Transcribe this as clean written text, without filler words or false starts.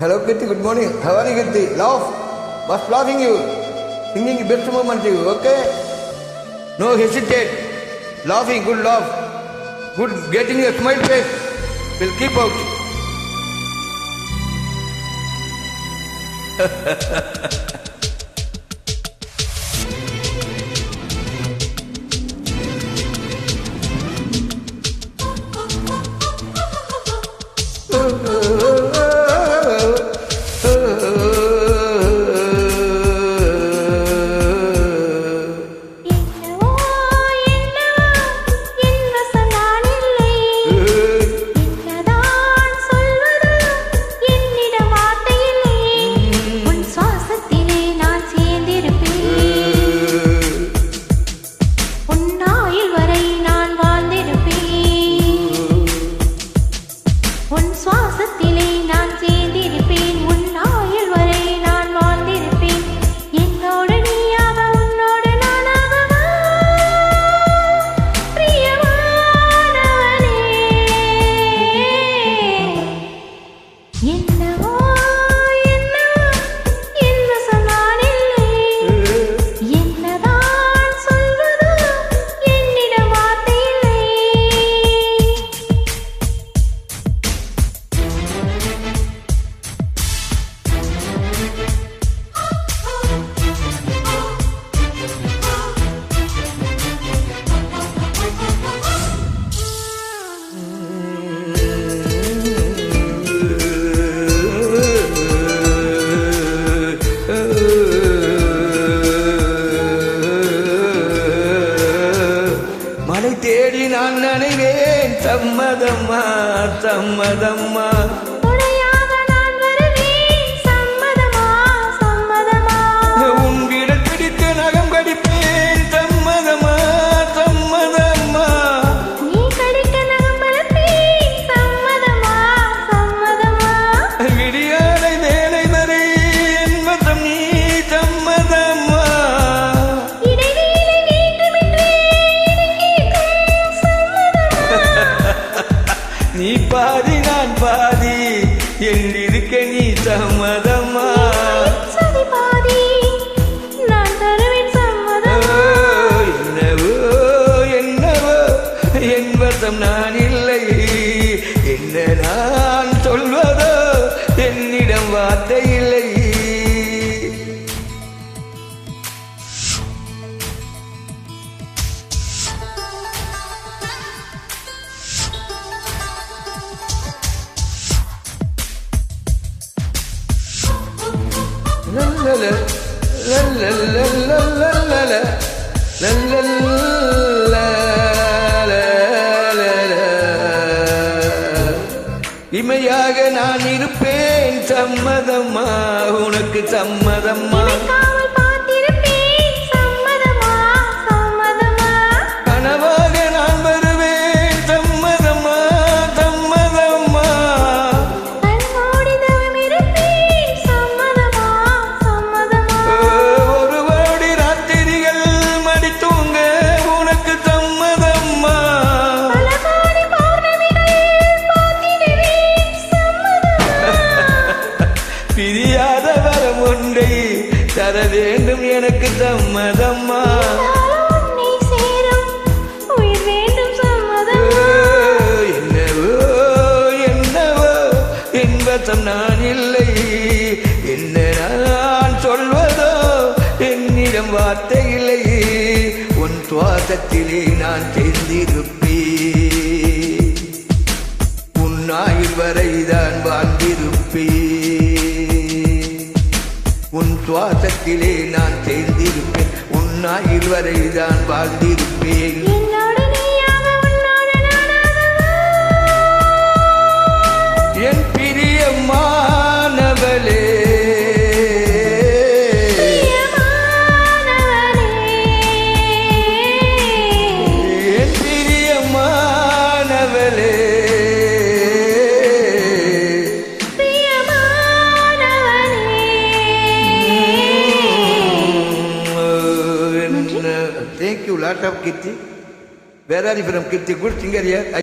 Hello Kirti, good morning. How are you Kirti? Laugh. What's laughing you? Singing the best moment to you, okay? No hesitate. Laughing, good laugh. Good getting your smile face. We'll keep out. தேடி நான் நினைவேன் சம்மதம்மா சம்மதம்மா உன் விரல் பிடித்து நகம் கடிப்பேன் சம்மதம்மா சம்மதம்மா விடியாலை வேலை வரை என்பதம் நீ சம்மதம்மா நீ பாதி நான் பாதி என்றிருக்க நீ சம்மதம்மா என்னவோ என்னவோ என்பதம் நான் இல்லை என்ன நான் சொல்வதோ என்னிடம் வார்த்தை இல்லை இமையாக நான் இருப்பேன் சம்மதம்மா உனக்கு சம்மதம்மா கனவாக நான் வருவேன் சம்மதம்மா சம்மதம்மா ஒரு வாடி ராத்திரிகள் மடித்தூங்க உனக்கு சம்மதம்மா பிரியாத வரம் ஒன்றை தர வேண்டும் எனக்கு சம்மதம்மா என்னவோ என்னவோ என்பதம் நான் இல்லை என்ன நான் சொல்வதோ என்னிடம் வார்த்தை இல்லை உன் சுவாசத்திலே நான் சேர்ந்திருப்பேன் உன் ஆயுள் வரைதான் வாழ்ந்திருப்பேன் உன் சுவாசத்திலே நான் சேர்ந்திருப்பேன் உன் ஆயுள் வரைதான் வாழ்ந்திருப்பேன் என் பிரியமானவளே என் Priyamanavale Thank you, lot of Kirti. Where are you from, Kirti? Good singer here.